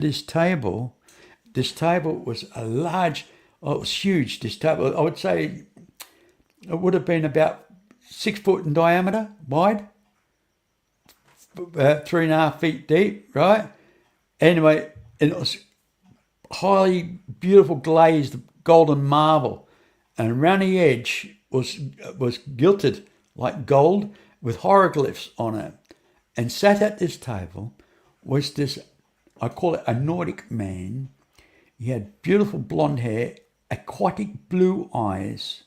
this table. This table was a large, oh, it was huge. This table, I would say it would have been about 6 foot in diameter, wide, about 3.5 feet deep, right? Anyway, and it was highly beautiful glazed golden marble, and around the edge was gilded like gold with hieroglyphs on it. And sat at this table was this, I call it a Nordic man. He had beautiful blonde hair, aquatic blue eyes,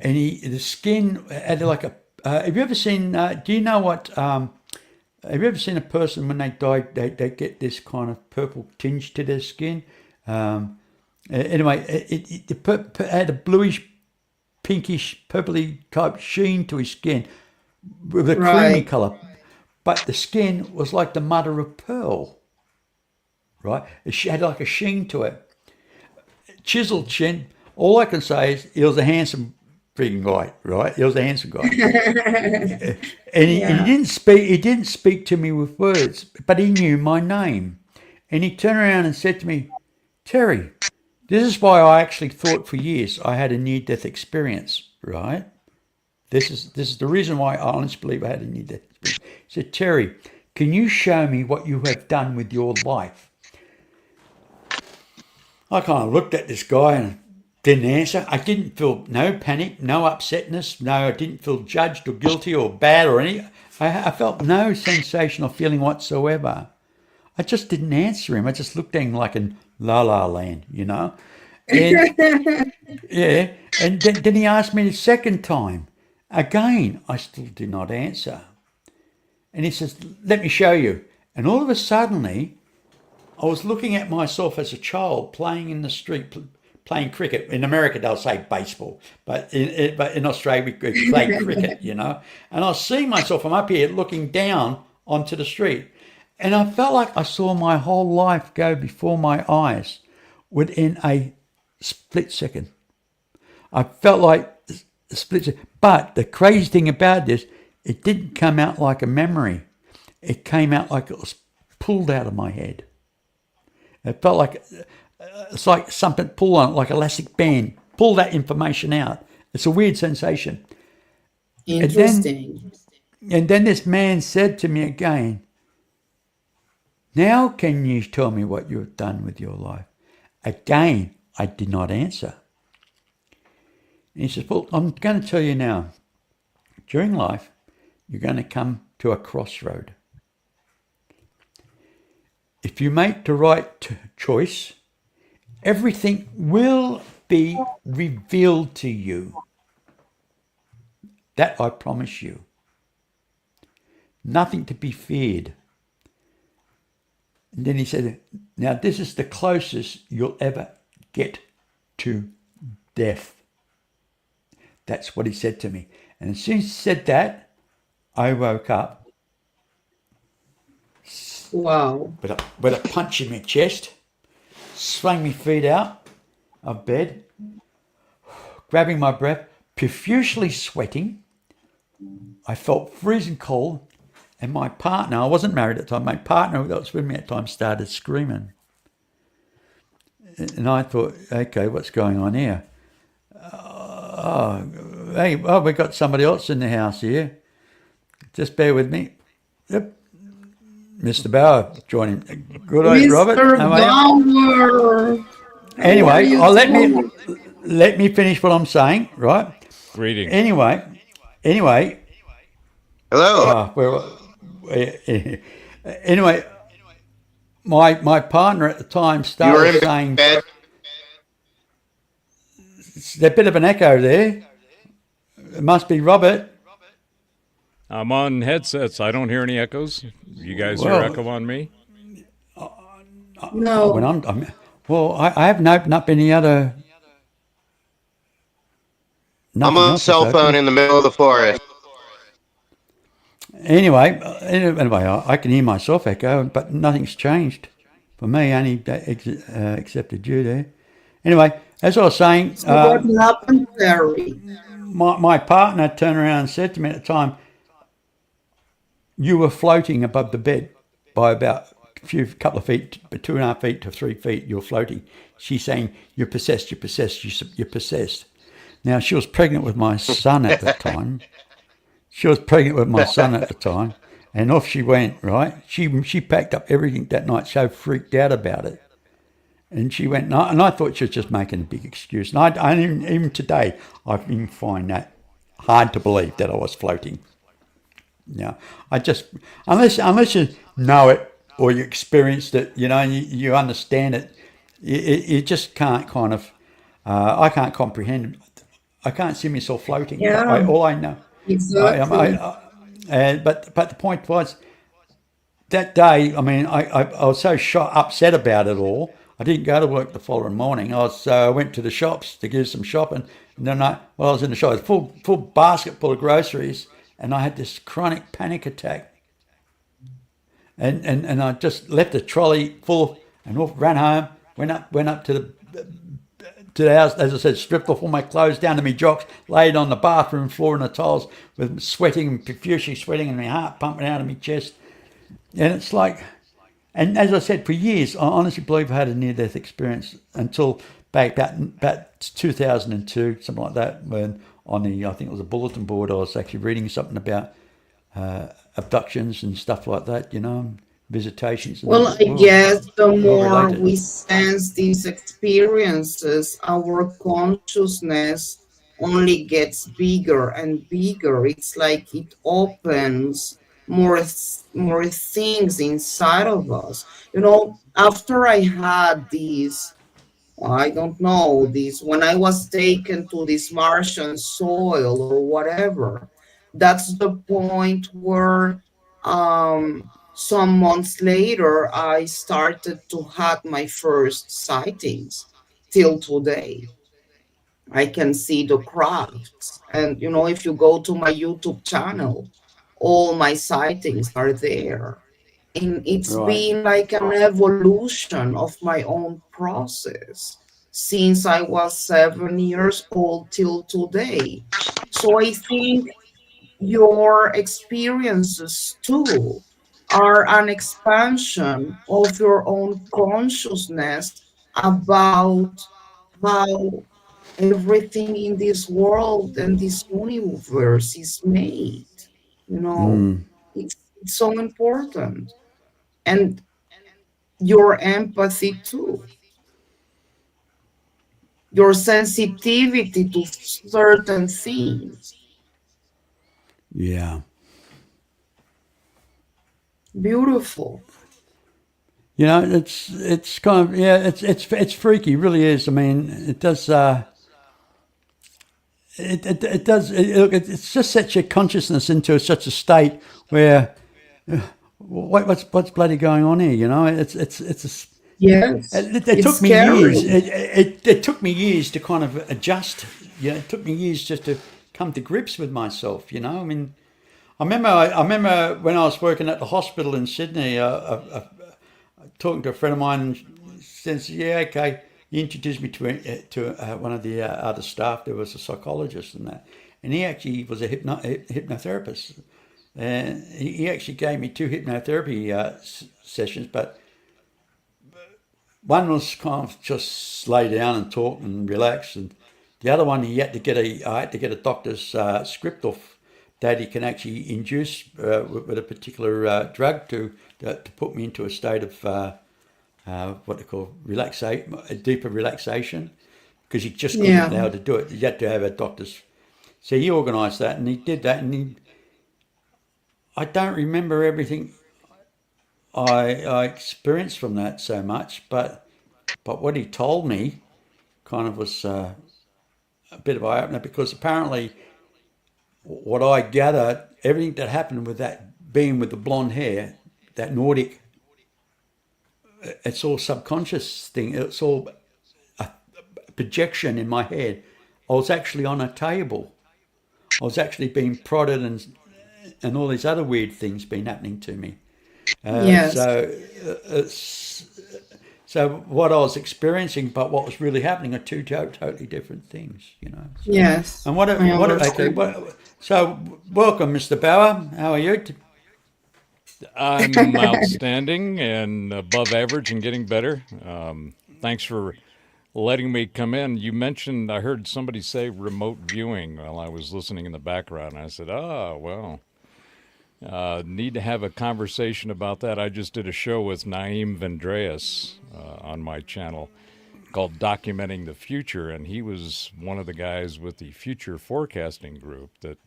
and the skin had like a. Have you ever seen? Do you know what? Have you ever seen a person when they die? They get this kind of purple tinge to their skin. Anyway, it had a bluish, pinkish, purpley type sheen to his skin with a creamy Right. color, but the skin was like the mother of pearl, right? It had like a sheen to it, chiseled chin. All I can say is he was a handsome freaking guy, right? He was a handsome guy, and he Yeah. didn't speak. He didn't speak to me with words, but he knew my name, and he turned around and said to me, "Terry, this is why I actually thought for years I had a near-death experience, right? This is the reason why I honestly believe I had a near-death experience." He said, "Terry, can you show me what you have done with your life?" I kind of looked at this guy and didn't answer. I didn't feel no panic, no upsetness. No, I didn't feel judged or guilty or bad or any. I felt no sensation or feeling whatsoever. I just didn't answer him. I just looked at him like in la la land, you know. And yeah, and then he asked me the second time. Again, I still did not answer. And he says, "Let me show you." And all of a sudden, I was looking at myself as a child playing in the street, playing cricket. In America, they'll say baseball, but in Australia, we play cricket, you know. And I was seeing myself from up here looking down onto the street. And I felt like I saw my whole life go before my eyes within a split second. I felt like a split second. But the crazy thing about this, it didn't come out like a memory. It came out like it was pulled out of my head. It felt like it's like something pulled on it, like elastic band, pull that information out. It's a weird sensation. And then Interesting. and then this man said to me again, "Now can you tell me what you have done with your life?" Again, I did not answer. And he says, "Well, I'm going to tell you now. During life, you're going to come to a crossroad. If you make the right choice, everything will be revealed to you. That I promise you. Nothing to be feared." And then he said, "Now this is the closest you'll ever get to death." That's what he said to me. And as soon as he said that, I woke up Wow. with a punch in my chest, swung my feet out of bed, grabbing my breath, profusely sweating. I felt freezing cold, and my partner, I wasn't married at the time, my partner that was with me at the time started screaming. And I thought, okay, what's going on here? Oh, hey, oh, we got somebody else in the house here. Just bear with me. Yep, Mr. Bauer joining. Good day, Robert. Mr. How are you? Bauer, how are Anyway, you I'll doing? let me finish what I'm saying, right? Greetings. Anyway, Hello. well, anyway, my partner at the time You were started in saying, bed. "There's a bit of an echo there. It must be Robert." I'm on headsets. I don't hear any echoes. You guys hear Well, echo on me? when No. well, I haven't opened up any other, I'm nothing on a else is cell phone open. in the middle of the forest. Anyway, I can hear myself echo, but nothing's changed for me, only excepted you there. Anyway, as I was saying, So what happened, Terry? my partner turned around and said to me at the time, "You were floating above the bed by about couple of feet, 2.5 feet to 3 feet, you're floating. She's saying, you're possessed, you're possessed, you're possessed. Now, she was pregnant with my son at the time. And off she went, right? She packed up everything that night, so freaked out about it. And she went, and I thought she was just making a big excuse. And I even today, I even find that hard to believe that I was floating. Yeah, I just, unless you know it or you experienced it, you know, and you understand it, you just can't kind of, I can't comprehend. I can't see myself floating. Yeah. All I know. Exactly. But the point was, that day, I mean, I was so upset about it all. I didn't go to work the following morning. I went to the shops to do some shopping, and then I was in the shop, full basket full of groceries, and I had this chronic panic attack. And I just left the trolley full and ran home. Went up to the house, as I said, stripped off all my clothes down to my jocks, laid on the bathroom floor and the tiles with sweating, profusely sweating, and my heart pumping out of my chest. And it's like, and as I said, for years, I honestly believe I had a near-death experience until back about 2002, something like that, when on the, I think it was a bulletin board, I was actually reading something about abductions and stuff like that, you know, visitations. Well, I guess the more we sense these experiences, our consciousness only gets bigger and bigger. It's like it opens more things inside of us. You know, after I had these, I don't know, these, when I was taken to this Martian soil or whatever, that's the point where some months later I started to have my first sightings. Till today I can see the crafts, and you know, if you go to my YouTube channel, all my sightings are there. And it's been like an evolution of my own process since I was 7 years old till today. So I think your experiences too are an expansion of your own consciousness about how everything in this world and this universe is made. You know, it's so important. And your empathy too, your sensitivity to certain things. Yeah. Beautiful. You know, it's kind of, yeah, it's freaky, it really is. I mean, it does. It does. It's just sets your consciousness into such a state where, what's bloody going on here? You know, it's yes. It took me years. It took me years to kind of adjust. You know, it took me years just to come to grips with myself. You know, I mean, I remember when I was working at the hospital in Sydney, talking to a friend of mine, and says, "Yeah, okay." He introduced me to one of the other staff. There was a psychologist and that, and he actually was a hypnotherapist. And he actually gave me 2 hypnotherapy sessions, but one was kind of just lay down and talk and relax, and the other one I had to get a doctor's script off that he can actually induce with a particular drug to put me into a state of what they call a deeper relaxation, because he just couldn't allow to do it. You had to have a doctor's. So he organised that, and he did that, and I don't remember everything I experienced from that so much, but what he told me kind of was a bit of eye opener, because apparently what I gathered, everything that happened with that being with the blonde hair, that Nordic, it's all subconscious thing. It's all a projection in my head. I was actually on a table. I was actually being prodded, and all these other weird things been happening to me. Yes. So what I was experiencing, but what was really happening, are 2 totally different things. You know. So, Yes. And so welcome, Mr. Bauer. How are you? I'm outstanding and above average and getting better. Thanks for letting me come in. You mentioned, I heard somebody say remote viewing while I was listening in the background. I said, oh, well, need to have a conversation about that. I just did a show with Naeem Vendreas on my channel called Documenting the Future, and he was one of the guys with the Future Forecasting Group that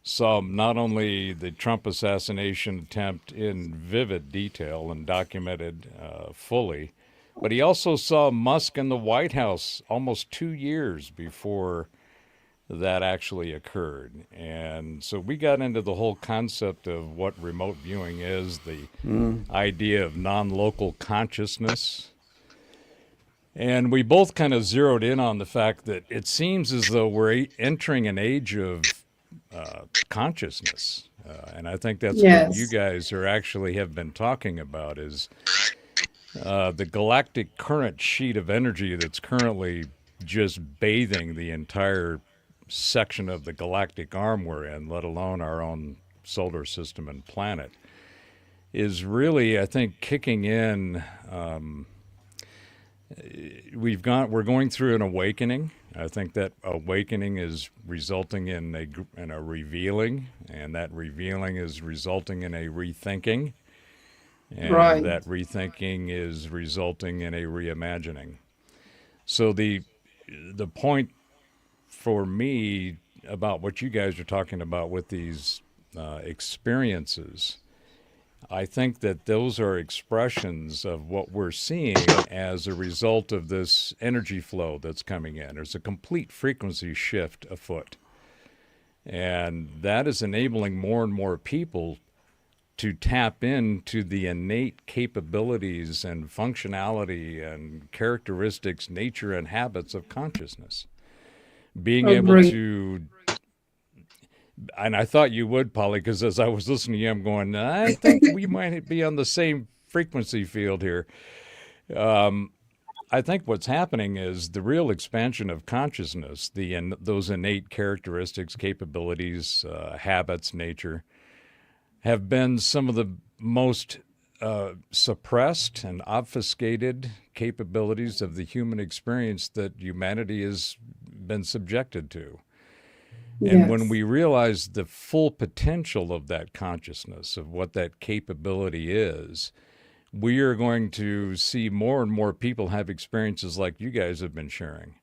saw not only the Trump assassination attempt in vivid detail and documented fully, but he also saw Musk in the White House almost 2 years before that actually occurred. And so we got into the whole concept of what remote viewing is, the idea of non-local consciousness. And we both kind of zeroed in on the fact that it seems as though we're entering an age of consciousness. And I think that's what you guys are actually have been talking about is the galactic current sheet of energy that's currently just bathing the entire section of the galactic arm we're in, let alone our own solar system and planet, is really, I think, kicking in. We're going through an awakening. I think that awakening is resulting in a revealing, and that revealing is resulting in a rethinking, and that rethinking is resulting in a reimagining. So the point for me about what you guys are talking about with these experiences, I think that those are expressions of what we're seeing as a result of this energy flow that's coming in. There's a complete frequency shift afoot. And that is enabling more and more people to tap into the innate capabilities and functionality and characteristics, nature and habits of consciousness. Being able to... And I thought you would, Polly, because as I was listening to you, I'm going, I think we might be on the same frequency field here. I think what's happening is the real expansion of consciousness, those innate characteristics, capabilities, habits, nature, have been some of the most suppressed and obfuscated capabilities of the human experience that humanity has been subjected to. And when we realize the full potential of that consciousness, of what that capability is, we are going to see more and more people have experiences like you guys have been sharing.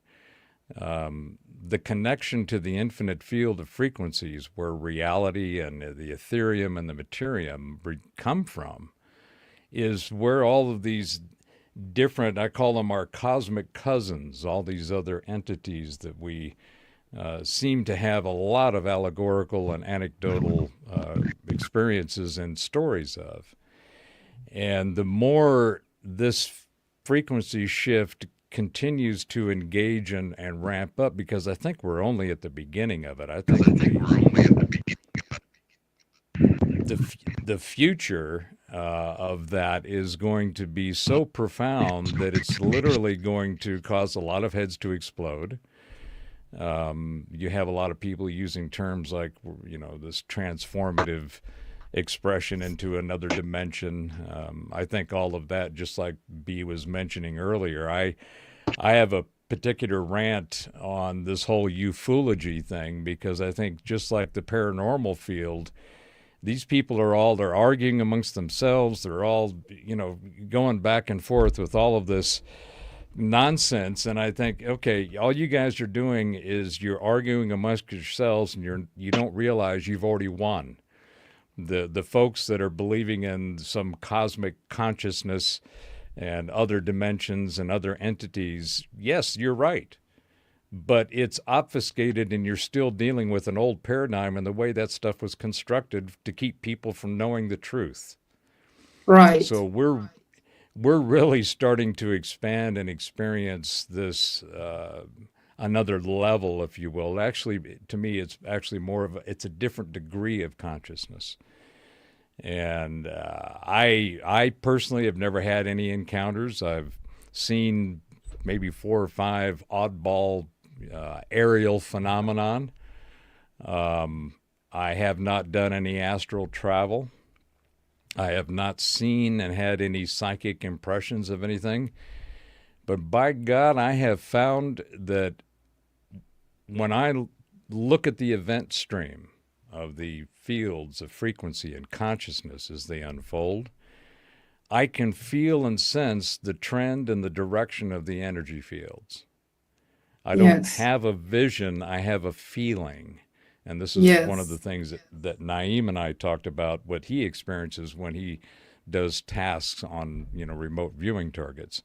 The connection to the infinite field of frequencies where reality and the etherium and the materium come from is where all of these different, I call them our cosmic cousins, all these other entities that we seem to have a lot of allegorical and anecdotal experiences and stories of. And the more this frequency shift continues to engage and ramp up, because I think we're only at the beginning of it. I think the future of that is going to be so profound that it's literally going to cause a lot of heads to explode. You have a lot of people using terms like, this transformative expression into another dimension. I think all of that, just like B was mentioning earlier, I have a particular rant on this whole ufology thing, because I think just like the paranormal field, these people they're arguing amongst themselves. They're all, going back and forth with all of this nonsense. And I think, okay, all you guys are doing is you're arguing amongst yourselves, and you don't realize you've already won. The folks that are believing in some cosmic consciousness and other dimensions and other entities, yes, you're right. But it's obfuscated, and you're still dealing with an old paradigm and the way that stuff was constructed to keep people from knowing the truth. Right. So we're really starting to expand and experience this another level, if you will. Actually, to me, it's actually it's a different degree of consciousness. And I personally have never had any encounters. I've seen maybe 4 or 5 oddball aerial phenomenon. I have not done any astral travel. I have not seen and had any psychic impressions of anything. But by God, I have found that when I look at the event stream of the fields of frequency and consciousness as they unfold, I can feel and sense the trend and the direction of the energy fields. I don't Yes. have a vision, I have a feeling. And this is one of Yes. the things that Naeem and I talked about, what he experiences when he does tasks on, remote viewing targets.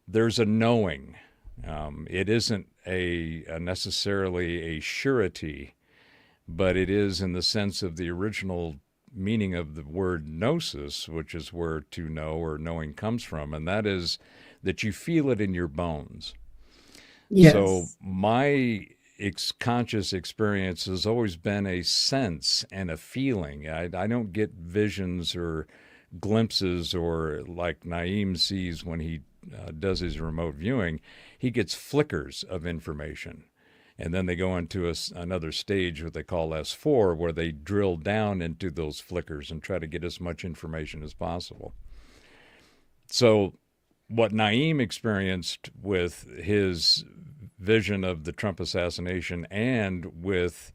There's a knowing. It isn't a necessarily a surety, but it is in the sense of the original meaning of the word gnosis, which is where to know or knowing comes from, and that is that you feel it in your bones. So Yes. my conscious experience has always been a sense and a feeling. I don't get visions or glimpses or like Naeem sees when he does his remote viewing, he gets flickers of information. And then they go into another stage, what they call S4, where they drill down into those flickers and try to get as much information as possible. So what Naeem experienced with his vision of the Trump assassination and with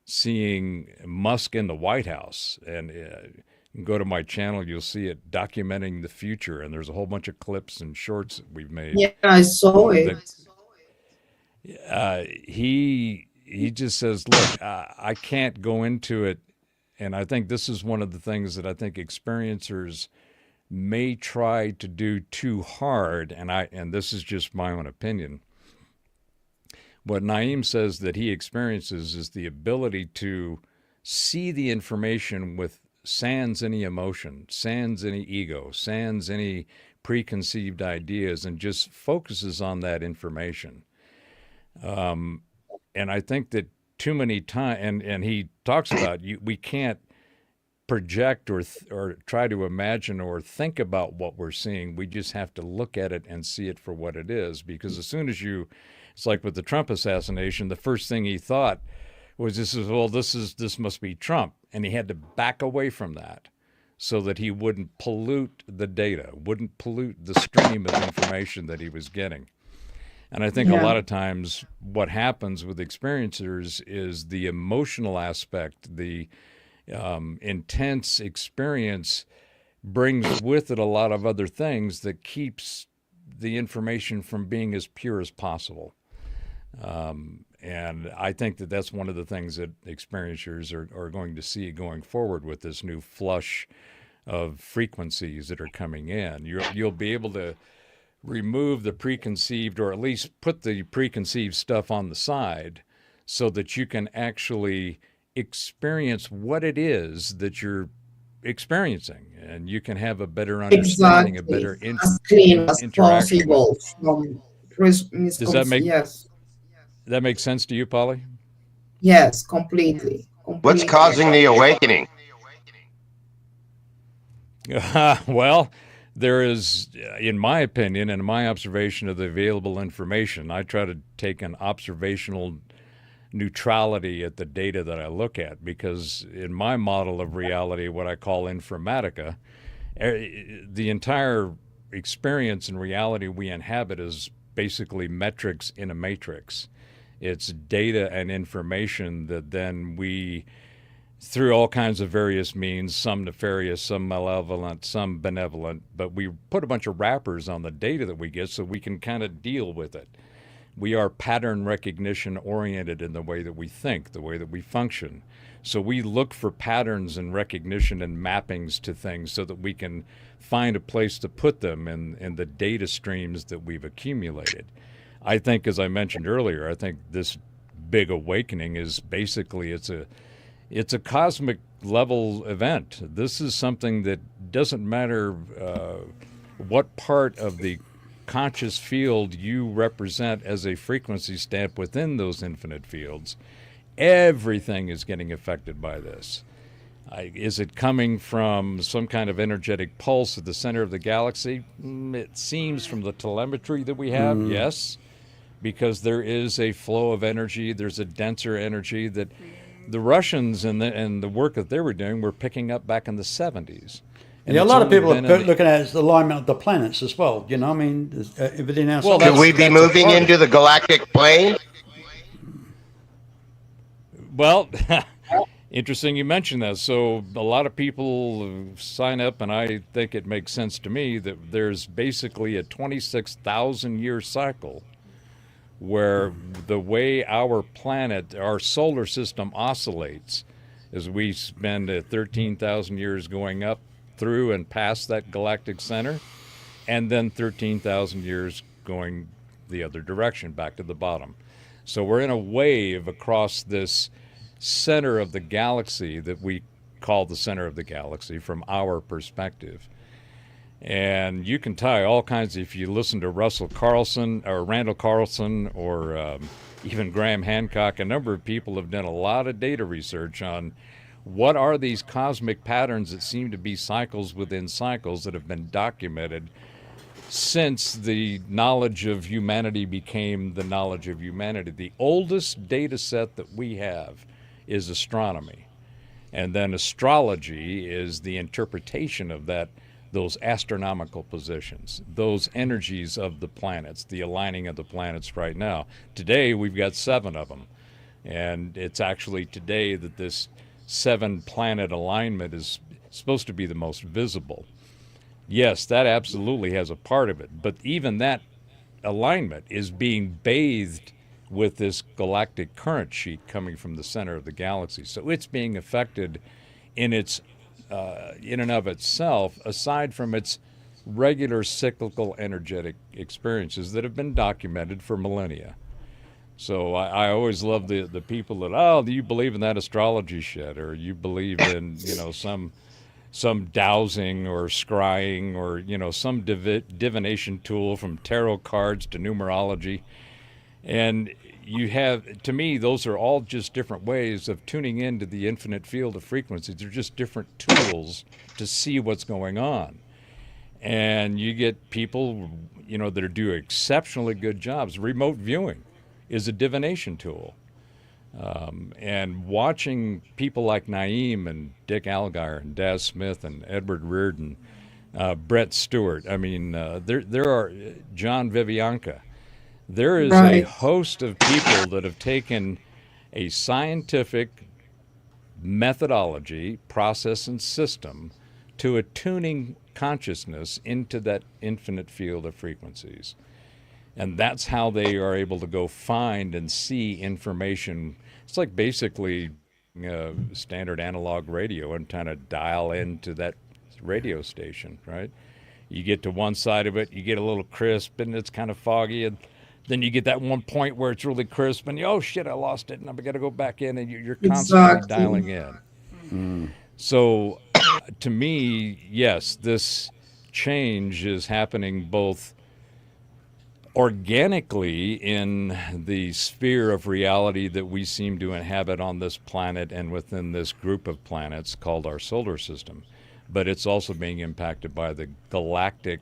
seeing Musk in the White House, and you can go to my channel, you'll see it documenting the future, and there's a whole bunch of clips and shorts that we've made. Yeah, I saw that it. he just says, look, I can't go into it. And I think this is one of the things that I think experiencers may try to do too hard. And this is just my own opinion. What Naeem says that he experiences is the ability to see the information with sans any emotion, sans any ego, sans any preconceived ideas, and just focuses on that information. And I think that too many times, and he talks about we can't project or try to imagine or think about what we're seeing. We just have to look at it and see it for what it is. Because as soon as it's like with the Trump assassination, the first thing he thought was this must be Trump. And he had to back away from that so that he wouldn't pollute the data, wouldn't pollute the stream of information that he was getting. And I think a lot of times what happens with experiencers is the emotional aspect, the intense experience brings with it a lot of other things that keeps the information from being as pure as possible. And I think that that's one of the things that experiencers are going to see going forward with this new flush of frequencies that are coming in. You'll be able to remove the preconceived, or at least put the preconceived stuff on the side so that you can actually experience what it is that you're experiencing, and you can have a better understanding, Exactly. a better As clean as interaction. possible from Does that make yes. that make sense to you, Polly? Yes, completely. What's Completely. causing the awakening? Well, there is, in my opinion and my observation of the available information, I try to take an observational neutrality at the data that I look at, because in my model of reality, what I call informatica, the entire experience and reality we inhabit is basically metrics in a matrix. It's data and information that then we, through all kinds of various means, some nefarious, some malevolent, some benevolent, but we put a bunch of wrappers on the data that we get so we can kind of deal with it. We are pattern recognition oriented in the way that we think, the way that we function. So we look for patterns and recognition and mappings to things so that we can find a place to put them in the data streams that we've accumulated. I think, as I mentioned earlier, I think this big awakening is basically, it's a cosmic level event. This is something that doesn't matter what part of the conscious field you represent as a frequency stamp within those infinite fields. Everything is getting affected by this. Is it coming from some kind of energetic pulse at the center of the galaxy? It seems from the telemetry that we have, yes, because there is a flow of energy. There's a denser energy that the Russians and the work that they were doing were picking up back in the 70s. And Yeah, a it's lot of only people been are in the- looking at it as the alignment of the planets as well. You know, I mean, within our Well, solar Could we be that's a moving part of into it. the galactic plane? Well, interesting you mentioned that. So a lot of people sign up, and I think it makes sense to me that there's basically a 26,000 year cycle where the way our planet, our solar system oscillates, is we spend 13,000 years going up through and past that galactic center, and then 13,000 years going the other direction, back to the bottom. So we're in a wave across this center of the galaxy that we call the center of the galaxy from our perspective. And you can tie all kinds, if you listen to Russell Carlson or Randall Carlson or even Graham Hancock, a number of people have done a lot of data research on what are these cosmic patterns that seem to be cycles within cycles that have been documented since the knowledge of humanity became the knowledge of humanity. The oldest data set that we have is astronomy. And then astrology is the interpretation of those astronomical positions, those energies of the planets, the aligning of the planets right now. Today, we've got 7 of them. And it's actually today that this 7-planet alignment is supposed to be the most visible. Yes, that absolutely has a part of it. But even that alignment is being bathed with this galactic current sheet coming from the center of the galaxy. So it's being affected in and of itself, aside from its regular cyclical energetic experiences that have been documented for millennia. So I always love the people that, do you believe in that astrology shit, or you believe in some dowsing or scrying or some divination tool, from tarot cards to numerology. And you have, to me, those are all just different ways of tuning into the infinite field of frequencies. They're just different tools to see what's going on. And you get people, that do exceptionally good jobs. Remote viewing is a divination tool. And watching people like Naeem and Dick Algire and Daz Smith and Edward Reardon, Brett Stewart, there are John Vivianca. There is a host of people that have taken a scientific methodology, process, and system to attuning consciousness into that infinite field of frequencies. And that's how they are able to go find and see information. It's like basically standard analog radio and kind of dial into that radio station, right? You get to one side of it, you get a little crisp, and it's kind of foggy, and then you get that one point where it's really crisp, and oh shit, I lost it, and I've got to go back in, and you're constantly dialing in. So, to me, yes, this change is happening both organically in the sphere of reality that we seem to inhabit on this planet and within this group of planets called our solar system. But it's also being impacted by the galactic.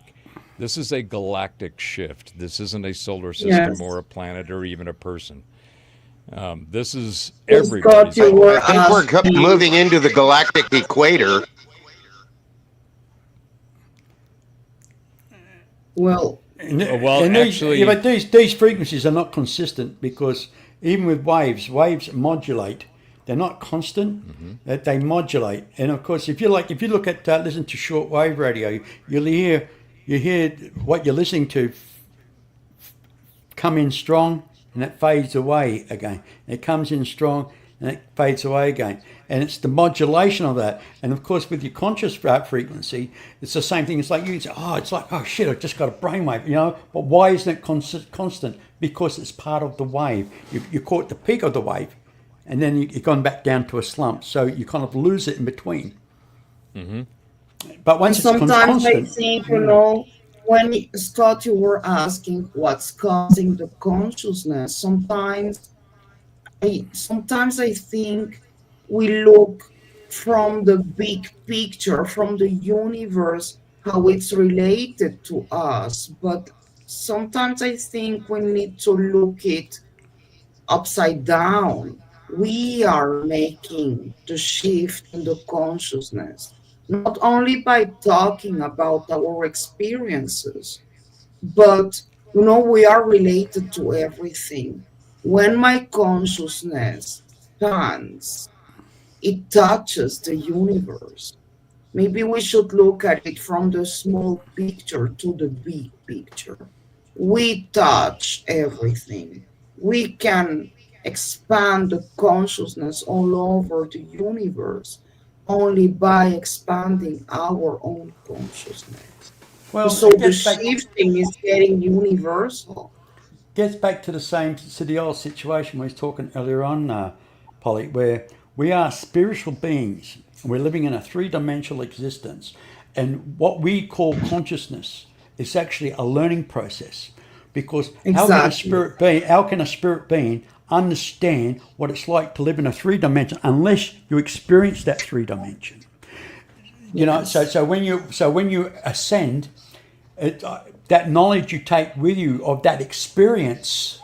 This is a galactic shift. This isn't a solar system or a planet or even a person. This is everybody. I think we're moving into the galactic equator. Well, actually, but these frequencies are not consistent, because even with waves modulate. They're not constant. They modulate. And of course, if you look at listen to shortwave radio, you hear what you're listening to come in strong, and it fades away again. It comes in strong, and it fades away again. And it's the modulation of that. And of course, with your conscious frequency, it's the same thing. It's like you say, it's like, oh shit, I just got a brainwave, But why isn't it constant? Because it's part of the wave. You caught the peak of the wave, and then you've gone back down to a slump. So you kind of lose it in between. But once it's constant... Sometimes I think, when Scott, you were asking what's causing the consciousness, sometimes I think we look from the big picture, from the universe, how it's related to us. But sometimes I think we need to look it upside down we are making the shift in the consciousness, not only by talking about our experiences, but we are related to everything. When my consciousness expands, it touches the universe. Maybe we should look at it from the small picture to the big picture. We touch everything. We can expand the consciousness all over the universe only by expanding our own consciousness. Well, So it the gets back shifting is getting universal. to the same to the old situation we was talking earlier on, Polly, where we are spiritual beings. We're living in a three-dimensional existence, and what we call consciousness is actually a learning process. Because Exactly. how can a spirit being understand what it's like to live in a three dimension unless you experience that three dimension? Yes. So when you ascend, that knowledge you take with you of that experience,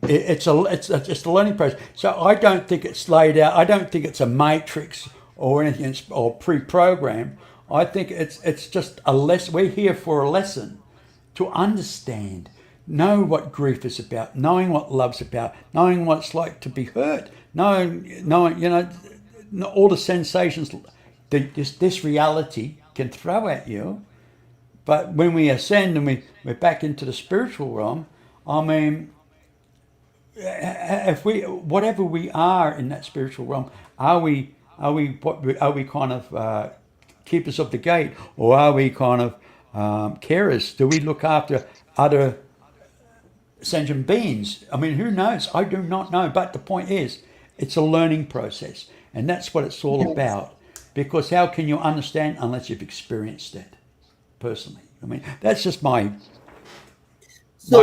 it's a learning process. So I don't think it's laid out. I don't think it's a matrix or anything or pre-programmed. I think it's just a lesson. We're here for a lesson to understand, know what grief is about, knowing what love's about, knowing what it's like to be hurt, knowing all the sensations this reality can throw at you. But when we ascend and we're back into the spiritual realm, I mean, if we whatever we are in that spiritual realm, are we kind of keepers of the gate, or are we kind of carers? Do we look after other sentient beings? I mean, who knows? I do not know. But the point is, it's a learning process, and that's what it's all Yes. about. Because how can you understand unless you've experienced it personally? I mean, that's just So my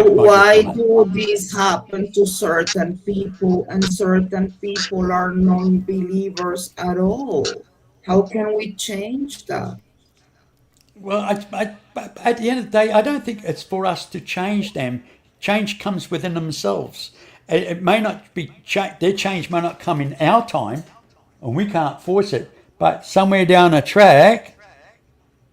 gift why on it. do this happen to certain people and certain people are non-believers at all? How can we change that? Well, at the end of the day, I don't think it's for us to change them. Change comes within themselves. It may not be their change may not come in our time, and we can't force it. But somewhere down the track,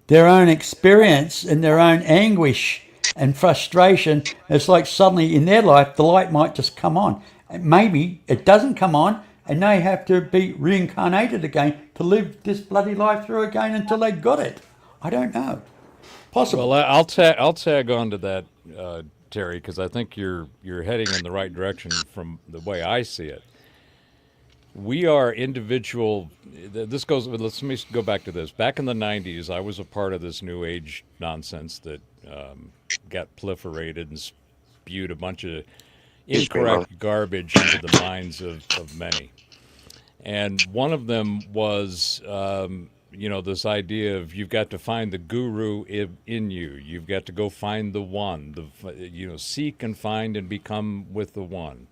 their own experience and their own anguish and frustration, it's like suddenly in their life the light might just come on. And maybe it doesn't come on, and they have to be reincarnated again to live this bloody life through again until they got it. I don't know. Well, Possible. I'll tag on to that, Terry, because I think you're heading in the right direction from the way I see it. We are individual. This goes. Let me go back to this. Back in the '90s, I was a part of this New Age nonsense that got proliferated and spewed a bunch of Excuse me, Mom. incorrect garbage into the minds of many. And one of them was, this idea of you've got to find the guru in you. You've got to go find the one. Seek and find and become with the one.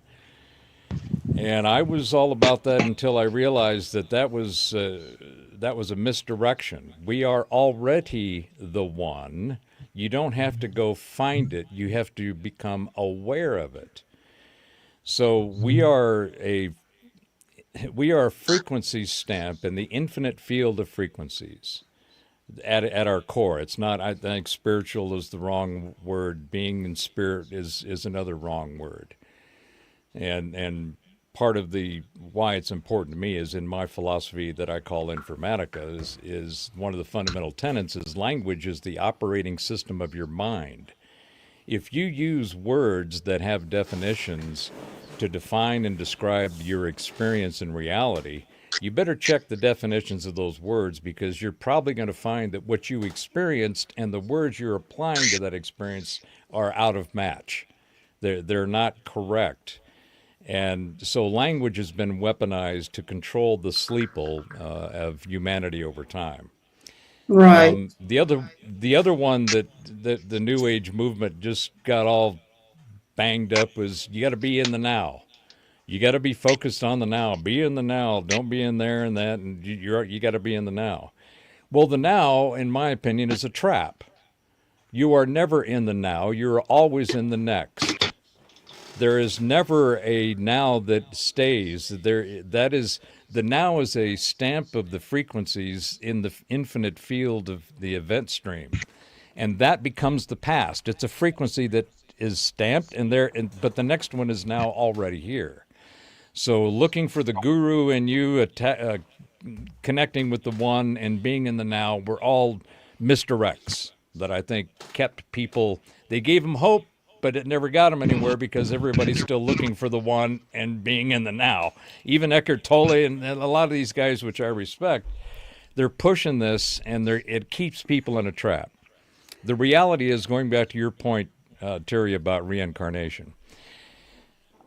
And I was all about that until I realized that was a misdirection. We are already the one. You don't have to go find it. You have to become aware of it. So we are a frequency stamp in the infinite field of frequencies at our core. It's not. I think spiritual is the wrong word. Being in spirit is another wrong word. And part of the why it's important to me is in my philosophy that I call informatica is one of the fundamental tenets is language is the operating system of your mind. If you use words that have definitions to define and describe your experience in reality, you better check the definitions of those words because you're probably going to find that what you experienced and the words you're applying to that experience are out of match. They're not correct. And so language has been weaponized to control the sleeple of humanity over time. Right. The other one that the New Age movement just got all banged up was you got to be in the now. You got to be focused on the now. Be in the now. Don't be in there and that. And you got to be in the now. Well, the now, in my opinion, is a trap. You are never in the now. You're always in the next. There is never a now that stays. That is the now is a stamp of the frequencies in the infinite field of the event stream, and that becomes the past. It's a frequency that is stamped, but the next one is now already here. So looking for the guru in you, connecting with the one and being in the now, were all misdirects that I think kept people. They gave them hope, but it never got them anywhere because everybody's still looking for the one and being in the now. Even Eckhart Tolle and a lot of these guys, which I respect, they're pushing this, and it keeps people in a trap. The reality is, going back to your point, Terry, about reincarnation,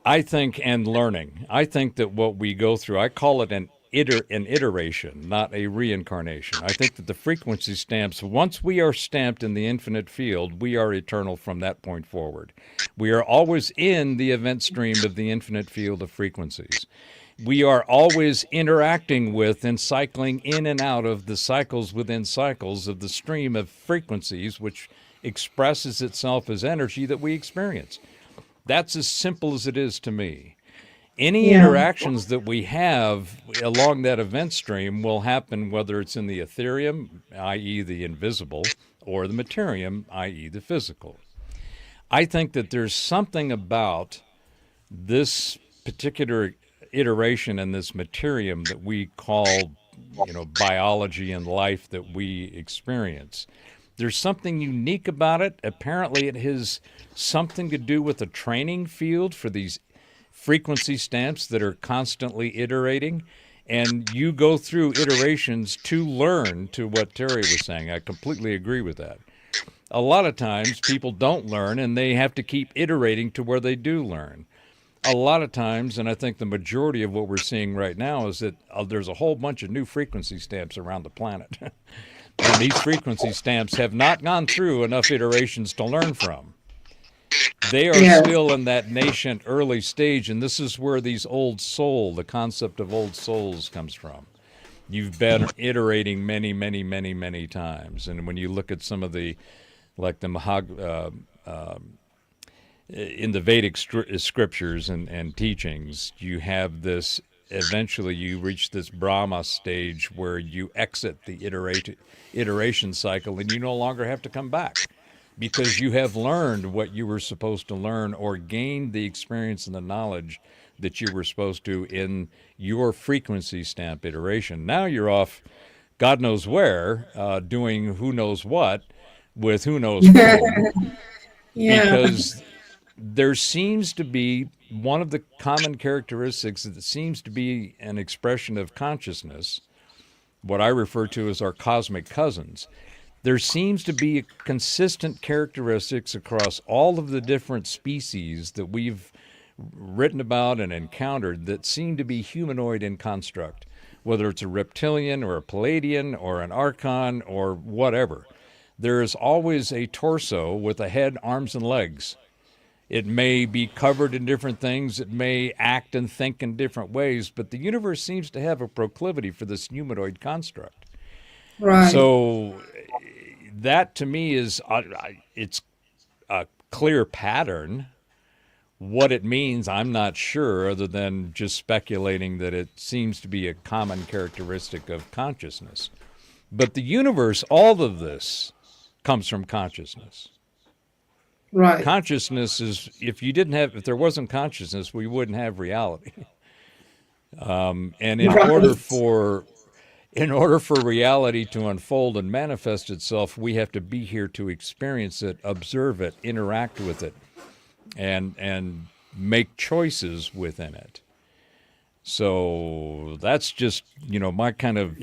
I think, and learning, I think that what we go through, I call it an iteration, not a reincarnation. I think that the frequency stamps, once we are stamped in the infinite field, we are eternal from that point forward. We are always in the event stream of the infinite field of frequencies. We are always interacting with and cycling in and out of the cycles within cycles of the stream of frequencies, which expresses itself as energy that we experience. That's as simple as it is to me. Any interactions that we have along that event stream will happen whether it's in the etherium, i.e. the invisible, or the materium, i.e. the physical. I think that there's something about this particular iteration and this materium that we call, biology and life that we experience. There's something unique about it. Apparently, it has something to do with a training field for these frequency stamps that are constantly iterating. And you go through iterations to learn, to what Terry was saying. I completely agree with that. A lot of times people don't learn, and they have to keep iterating to where they do learn. A lot of times, and I think the majority of what we're seeing right now, is that there's a whole bunch of new frequency stamps around the planet. And these frequency stamps have not gone through enough iterations to learn from. They are still in that nascent early stage, and this is where the concept of old souls comes from. You've been iterating many, many, many, many times. And when you look at some of the, like the in the Vedic scriptures and teachings, you have this, eventually you reach this Brahma stage where you exit the iteration cycle, and you no longer have to come back because you have learned what you were supposed to learn, or gained the experience and the knowledge that you were supposed to in your frequency stamp iteration. Now you're off God knows where, doing who knows what with who knows whom. Because there seems to be one of the common characteristics that seems to be an expression of consciousness, what I refer to as our cosmic cousins. There seems to be consistent characteristics across all of the different species that we've written about and encountered that seem to be humanoid in construct, whether it's a reptilian or a Palladian or an Archon or whatever. There is always a torso with a head, arms, and legs. It may be covered in different things. It may act and think in different ways, but the universe seems to have a proclivity for this humanoid construct. Right. So that to me is, it's a clear pattern. What it means, I'm not sure, other than just speculating that it seems to be a common characteristic of consciousness. But the universe, all of this comes from consciousness. Right. Consciousness is, if there wasn't consciousness, we wouldn't have reality. And in order for reality to unfold and manifest itself, we have to be here to experience it, observe it, interact with it, and make choices within it. So that's just, my kind of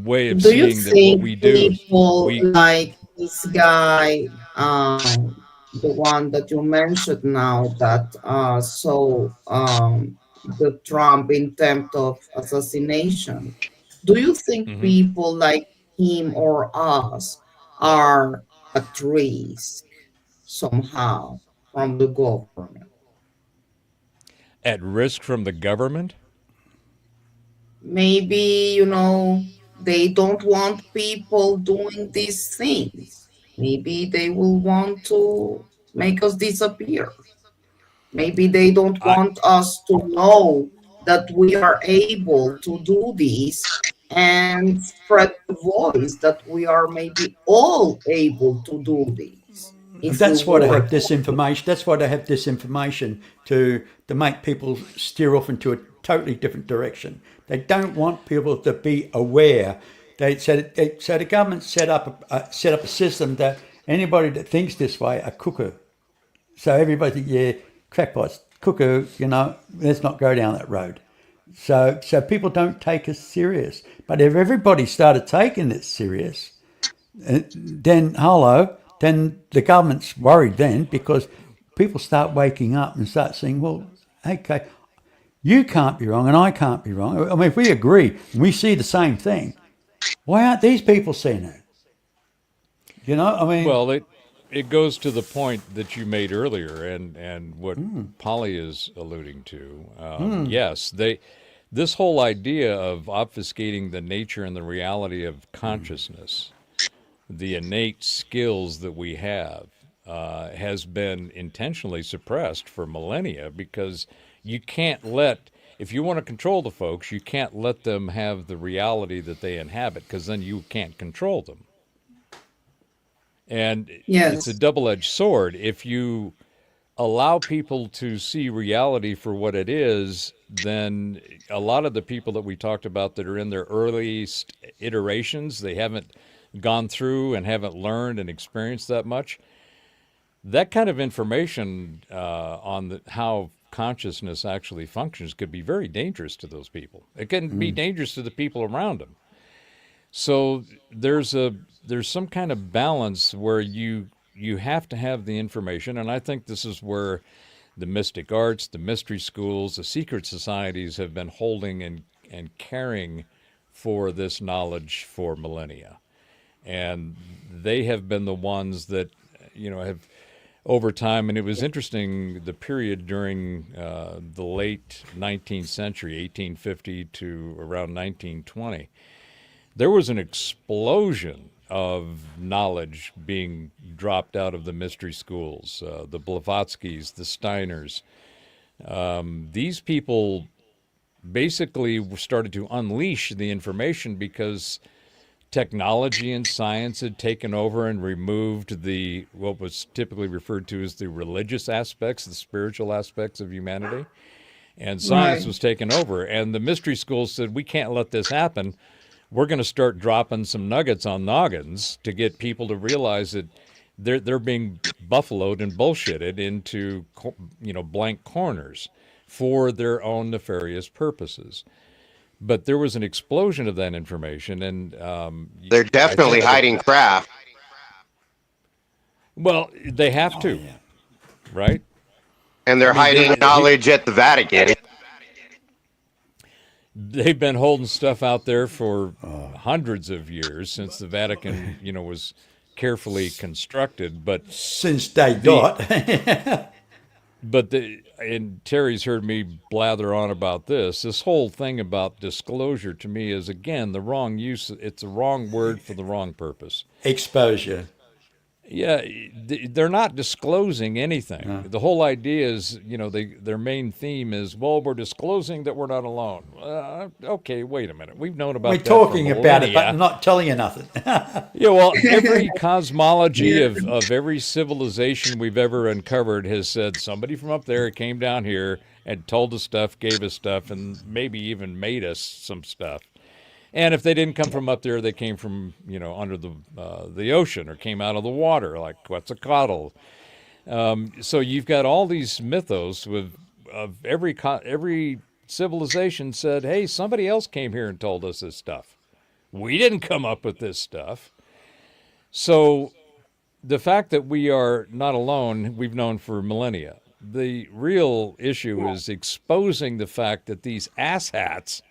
way of seeing that what we do. People like this guy, the one that you mentioned now, that saw the Trump attempt of assassination. Do you think people like him or us are at risk somehow from the government? At risk from the government? Maybe, they don't want people doing these things. Maybe they will want to make us disappear. Maybe they don't want us to know that we are able to do this and spread the voice that we are maybe all able to do this if we That's why they have work. disinformation. That's why they have disinformation to make people steer off into a totally different direction. They don't want people to be aware. So the government set up a system that anybody that thinks this way are cuckoo. So everybody think, yeah, crackpots, cuckoo. Let's not go down that road. So people don't take us serious. But if everybody started taking it serious, then then the government's worried then because people start waking up and start saying, well, okay, you can't be wrong and I can't be wrong. I mean, if we agree and we see the same thing, why aren't these people seeing it? I mean, Well, it goes to the point that you made earlier, and what Polly is alluding to. Yes, this whole idea of obfuscating the nature and the reality of consciousness, the innate skills that we have, has been intentionally suppressed for millennia because you can't if you want to control the folks, you can't let them have the reality that they inhabit because then you can't control them. And it's a Yes, double-edged sword. If you allow people to see reality for what it is, then a lot of the people that we talked about that are in their earliest iterations, they haven't gone through and haven't learned and experienced that much. That kind of information on how consciousness actually functions could be very dangerous to those people. It can be dangerous to the people around them. So there's some kind of balance where you have to have the information, and I think this is where the mystic arts, the mystery schools, the secret societies have been holding and caring for this knowledge for millennia. And they have been the ones that, have over time, and it was interesting, the period during the late 19th century, 1850 to around 1920, there was an explosion of knowledge being dropped out of the mystery schools, the Blavatskys, the Steiners. These people basically started to unleash the information because technology and science had taken over and removed what was typically referred to as the religious aspects, the spiritual aspects of humanity. And science right. was taken over. And the mystery schools said, we can't let this happen. We're going to start dropping some nuggets on noggins to get people to realize that they're being buffaloed and bullshitted into blank corners for their own nefarious purposes. But there was an explosion of that information, and They're definitely hiding craft. well, they have to, right? And they're hiding knowledge at the Vatican. They've been holding stuff out there for hundreds of years since the Vatican, was carefully constructed. But since day dot. and Terry's heard me blather on about this. This whole thing about disclosure to me is again the wrong use. It's a wrong word for the wrong purpose. Exposure. Yeah, they're not disclosing anything. The whole idea is, their main theme is, well, we're disclosing that we're not alone. Okay, wait a minute. We've known about We're that talking for about it, but millennia. not telling you nothing. Yeah, well, every cosmology of every civilization we've ever uncovered has said somebody from up there came down here and told us stuff, gave us stuff, and maybe even made us some stuff. And if they didn't come from up there, they came from, under the ocean or came out of the water, like Quetzalcoatl. So you've got all these mythos of every civilization said, hey, somebody else came here and told us this stuff. We didn't come up with this stuff. So the fact that we are not alone, we've known for millennia. The real issue is exposing the fact that these asshats,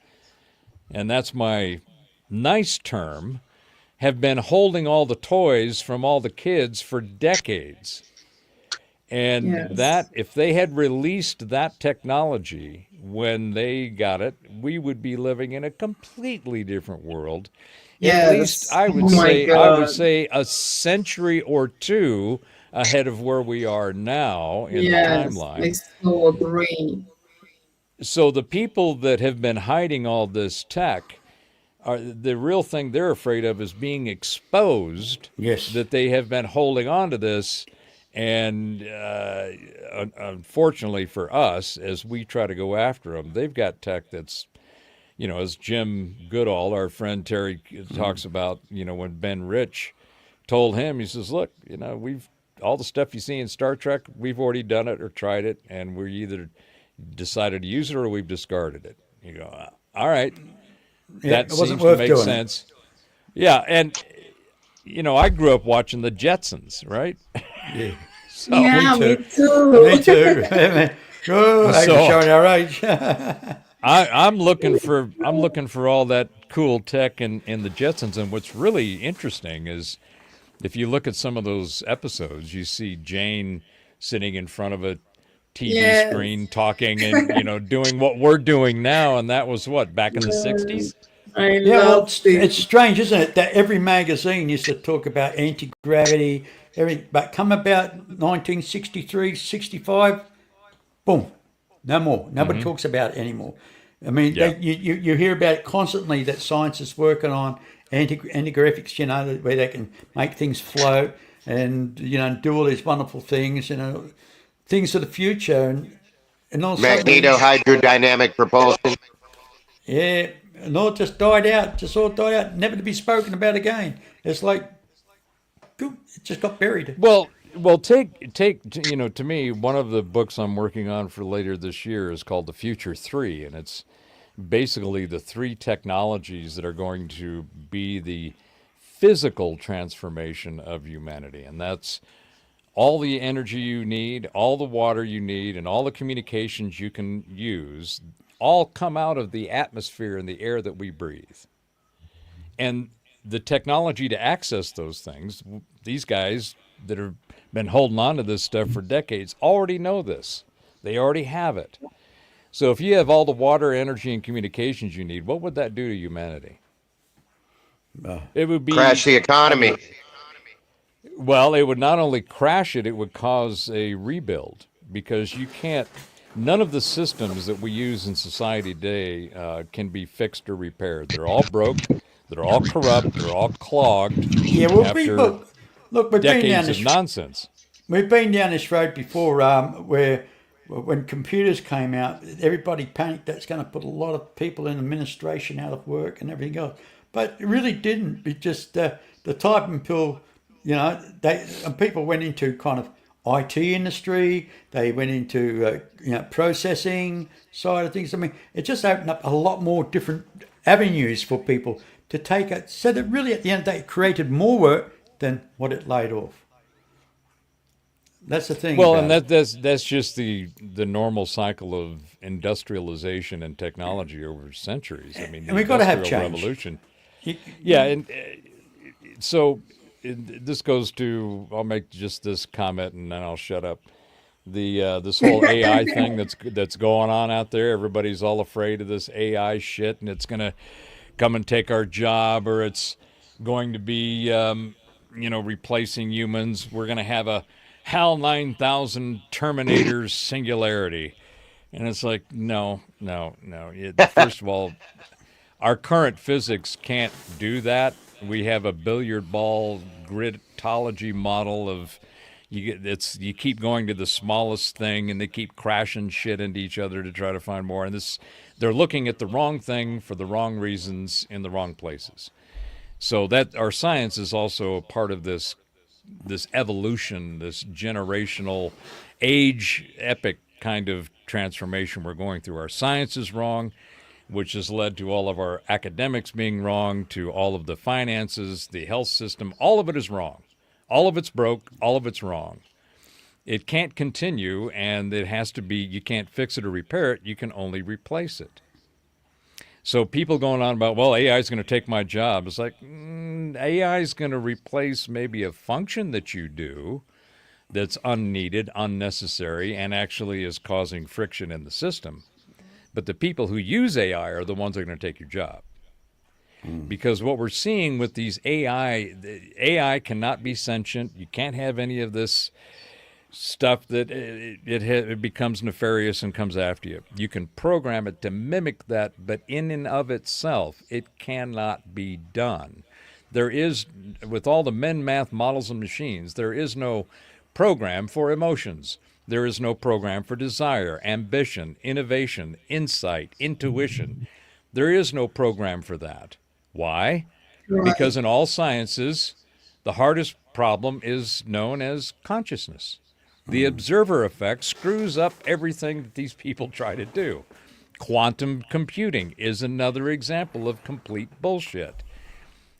and that's my nice term, have been holding all the toys from all the kids for decades. And Yes. that, if they had released that technology when they got it, we would be living in a completely different world. At Yes. least I would Oh my say, God. a century or two ahead of where we are now in the Yes, I timeline. so agree. So the people that have been hiding all this tech are the real thing they're afraid of is being exposed Yes. that they have been holding on to this. And unfortunately for us, as we try to go after them, they've got tech that's, as Jim Goodall, our friend Terry, talks about, when Ben Rich told him, he says, look, we've all the stuff you see in Star Trek, we've already done it or tried it, and we either decided to use it or we've discarded it. You go, all right, Yeah, that it wasn't seems to worth make doing it. sense. Yeah, and I grew up watching the Jetsons, right? Yeah. So, Yeah, me me too. too. Me too. Oh, I'm So- showing our age. I'm looking for all that cool tech in the Jetsons, and what's really interesting is if you look at some of those episodes, you see Jane sitting in front of a TV Yes. screen talking and doing what we're doing now, and that was what, back in the 60s? I Yeah, well, love it. it's strange, isn't it, that every magazine used to talk about anti-gravity, everything, but come about 1963, 65, boom, no more. Nobody talks about it anymore. I mean, Yeah. you hear about it constantly that science is working on anti-graphics, where they can make things float and, do all these wonderful things, things of the future. And all of a sudden, Magneto-hydrodynamic propulsion. yeah, and all just all died out, never to be spoken about again. It's like, it just got buried. Well, take to me, one of the books I'm working on for later this year is called The Future 3, and it's basically the three technologies that are going to be the physical transformation of humanity, and that's all the energy you need, all the water you need, and all the communications you can use all come out of the atmosphere and the air that we breathe. And the technology to access those things, these guys that have been holding on to this stuff for decades already know this. They already have it. So if you have all the water, energy, and communications you need, what would that do to humanity? It would be Crash the economy. Well, it would not only crash it, it would cause a rebuild because none of the systems that we use in society today can be fixed or repaired. They're all broke, they're all corrupt, they're all clogged Yeah, well, after look, we've been down decades of this nonsense. We've been down this road before, where when computers came out, everybody panicked that's going to put a lot of people in administration out of work and everything else. But it really didn't. It just the type until people went into kind of IT industry. They went into processing side of things. I mean, it just opened up a lot more different avenues for people to take it. So that really, at the end of the day, it created more work than what it laid off. That's the thing. Well, about and it. that's just the normal cycle of industrialization and technology over centuries. I mean, the And we've got to have Industrial change. Revolution. You- Yeah, and so this goes to. I'll make just this comment and then I'll shut up. This whole AI thing that's going on out there. Everybody's all afraid of this AI shit, and it's gonna come and take our job, or it's going to be replacing humans. We're gonna have a HAL 9000 Terminator singularity, and it's like no. First of all, our current physics can't do that. We have a billiard ball gridology model of you keep going to the smallest thing and they keep crashing shit into each other to try to find more. And they're looking at the wrong thing for the wrong reasons in the wrong places. So that our science is also a part of this evolution, this generational age epic kind of transformation we're going through. Our science is wrong, which has led to all of our academics being wrong, to all of the finances, the health system. All of it is wrong. All of it's broke. All of it's wrong. It can't continue, and it has to be, you can't fix it or repair it. You can only replace it. So people going on about, well, AI is going to take my job. It's like, AI is going to replace maybe a function that you do that's unneeded, unnecessary, and actually is causing friction in the system. But the people who use AI are the ones that are going to take your job. Because what we're seeing with these AI, the AI cannot be sentient. You can't have any of this stuff that it becomes nefarious and comes after you. You can program it to mimic that, but in and of itself, it cannot be done. There is, with all the math models and machines, there is no program for emotions. There is no program for desire, ambition, innovation, insight, intuition. There is no program for that. Why? Because in all sciences, the hardest problem is known as consciousness. The observer effect screws up everything that these people try to do. Quantum computing is another example of complete bullshit.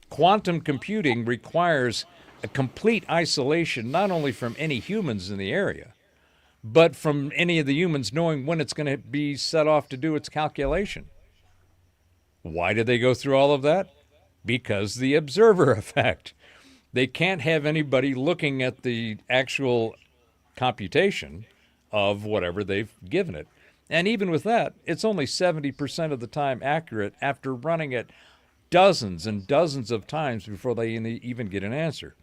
Quantum computing requires a complete isolation, not only from any humans in the area, but from any of the humans knowing when it's going to be set off to do its calculation. Why did they go through all of that? Because the observer effect. They can't have anybody looking at the actual computation of whatever they've given it. And even with that, it's only 70% of the time accurate after running it dozens and dozens of times before they even get an answer.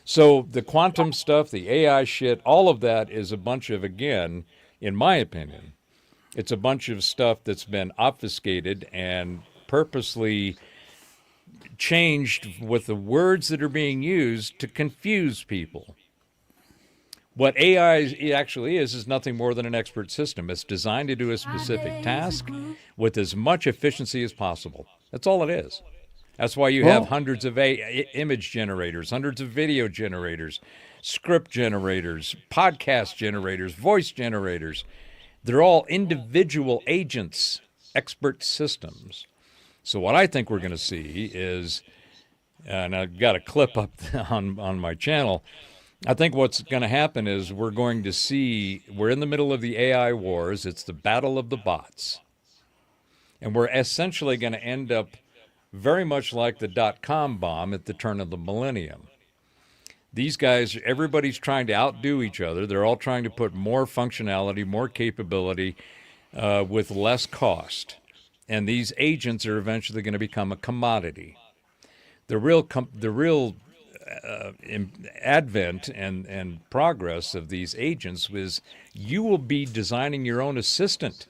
So the quantum stuff, the AI shit, all of that is a bunch of, again, in my opinion, it's a bunch of stuff that's been obfuscated and purposely changed with the words that are being used to confuse people. What AI actually is nothing more than an expert system. It's designed to do a specific task with as much efficiency as possible. That's all it is. That's why you have hundreds of image generators, hundreds of video generators, script generators, podcast generators, voice generators. They're all individual agents, expert systems. So what I think we're going to see is, and I've got a clip up on my channel, I think what's going to happen is we're going to see, we're in the middle of the AI wars. It's the battle of the bots. And we're essentially going to end up very much like the dot-com bomb at the turn of the millennium. These guys, everybody's trying to outdo each other. They're all trying to put more functionality, more capability with less cost. And these agents are eventually going to become a commodity. The real advent and progress of these agents was you will be designing your own assistant.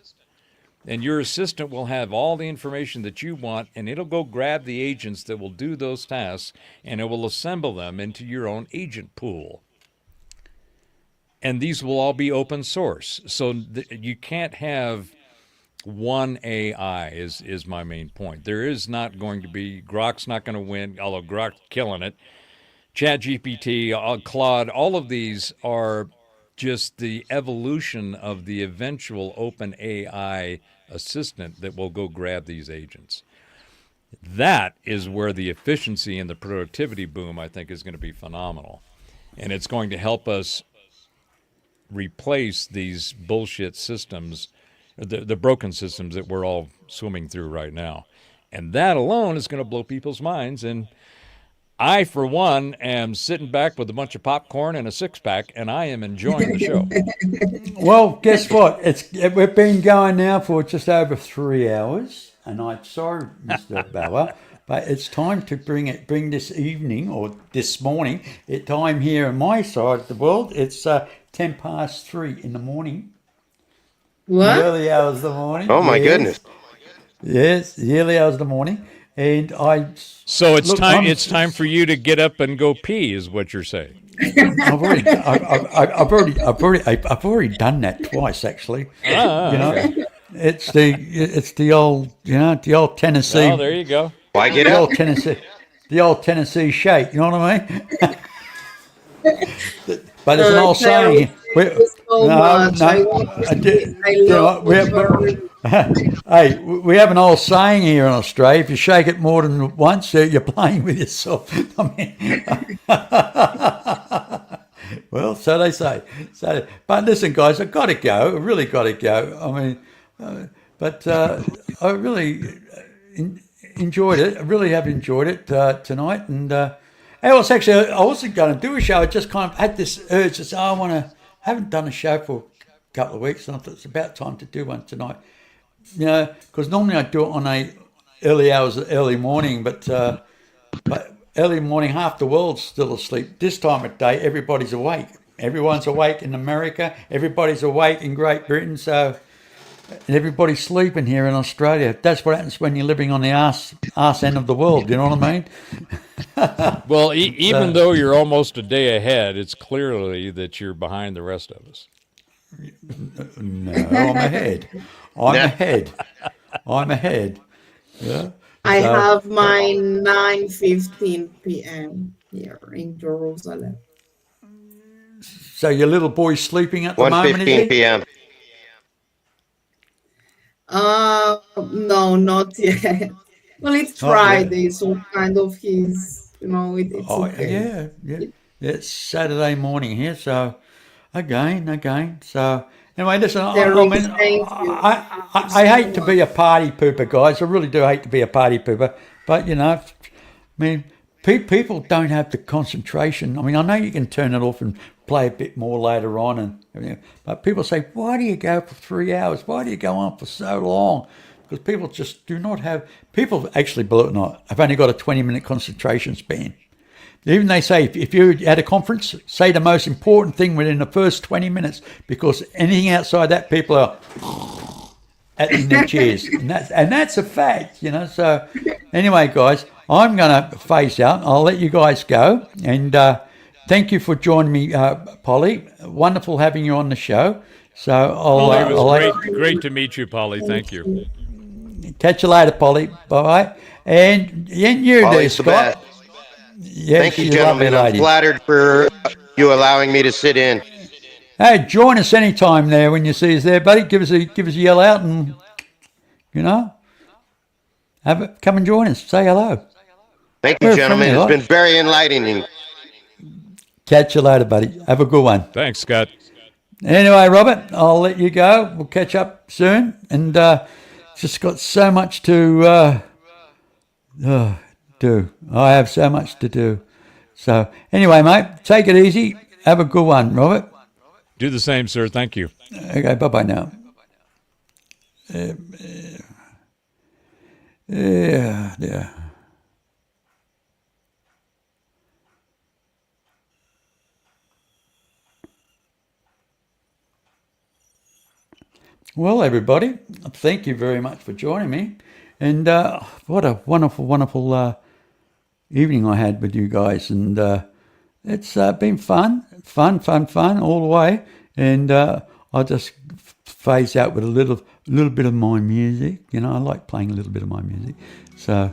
And your assistant will have all the information that you want, and it'll go grab the agents that will do those tasks, and it will assemble them into your own agent pool. And these will all be open source. So you can't have one AI is my main point. There is not going to be, Grok's not going to win, although Grok's killing it. ChatGPT, Claude, all of these are just the evolution of the eventual open AI assistant that will go grab these agents. That is where the efficiency and the productivity boom, I think, is going to be phenomenal. And it's going to help us replace these bullshit systems, the broken systems that we're all swimming through right now. And that alone is going to blow people's minds. And I, for one, am sitting back with a bunch of popcorn and a six-pack, and I am enjoying the show. Well, guess what? We've been going now for just over 3 hours, and I'm sorry, Mr. Bauer, but it's time to bring this evening or this morning. Time here on my side of the world, it's 3:10 in the morning. What? The early hours of the morning. Oh my goodness. Yes, the early hours of the morning, and So it's time for you to get up and go pee, is what you're saying. I've already done that twice, actually. It's the old Tennessee. Oh, there you go. Why get The up? old Tennessee shake. You know what I mean? But there's an old saying. Hey, we have an old saying here in Australia: if you shake it more than once, you're playing with yourself. I mean, well, so they say. But listen, guys, I've got to go. I really got to go. I mean, I really enjoyed it. I really have enjoyed it tonight. And I wasn't going to do a show. I just kind of had this urge to say, I haven't done a show for a couple of weeks, and I thought it's about time to do one tonight. Because normally I do it early hours, early morning, but early morning, half the world's still asleep. This time of day, everybody's awake. Everyone's awake in America. Everybody's awake in Great Britain. So, and everybody's sleeping here in Australia. That's what happens when you're living on the arse end of the world. You know what I mean? Well, even though you're almost a day ahead, it's clearly that you're behind the rest of us. No, I'm ahead. I'm ahead. Yeah. I So- have my 9:15 p.m. here in Jerusalem. So your little boy's sleeping at the moment, is 1:15 he? p.m. No, not yet. Well, it's Not yet. Friday, so kind of it's it's Oh, okay. yeah. It's Saturday morning here, so again. So anyway, listen, Terry, mean, thank you. I hate to be a party pooper, guys. I really do hate to be a party pooper, but I mean, people don't have the concentration. I mean, I know you can turn it off and play a bit more later on, and everything, but people say, why do you go for 3 hours? Why do you go on for so long? Because people just do not have. People actually, believe it or not, have only got a 20-minute concentration span. Even they say if you're at a conference, say the most important thing within the first 20 minutes, because anything outside that, people are in their chairs, and that's a fact, So anyway, guys, I'm going to phase out. I'll let you guys go, and thank you for joining me, Polly. Wonderful having you on the show. So It I'll was great to meet you, Polly. Thank you. catch you later, Polly. Bye. And you there, Polly's the Scott. best. Yeah, Thank you, she's a lovely gentlemen. I'm lady. flattered for you allowing me to sit in. Hey, join us anytime there when you see us there, buddy. Give us a yell out, and come and join us. Say hello. Thank you, We're gentlemen. friendly, It's been very enlightening. Catch you later, buddy. Have a good one. Thanks, Scott. Anyway, Robert, I'll let you go. We'll catch up soon, and just got so much to do. I have so much to do. So anyway, mate, take it easy. Have a good one, Robert. Do the same, sir. Thank you. Okay, bye-bye now. Yeah. Well, everybody, thank you very much for joining me. And what a wonderful evening I had with you guys. And it's been fun all the way. And I'll just phase out with a little bit of my music. I like playing a little bit of my music. So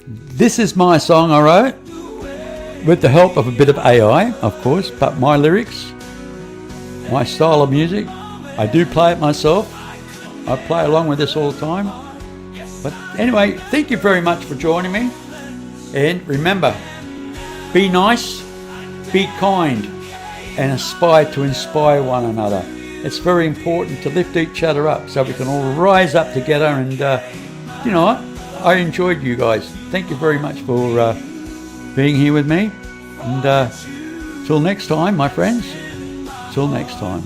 this is my song I wrote with the help of a bit of AI, of course, but my lyrics, my style of music, I do play it myself. I play along with this all the time. But anyway, thank you very much for joining me. And remember, be nice, be kind, and aspire to inspire one another. It's very important to lift each other up so we can all rise up together. And you know what? I enjoyed you guys. Thank you very much for being here with me. And till next time, my friends. Till next time.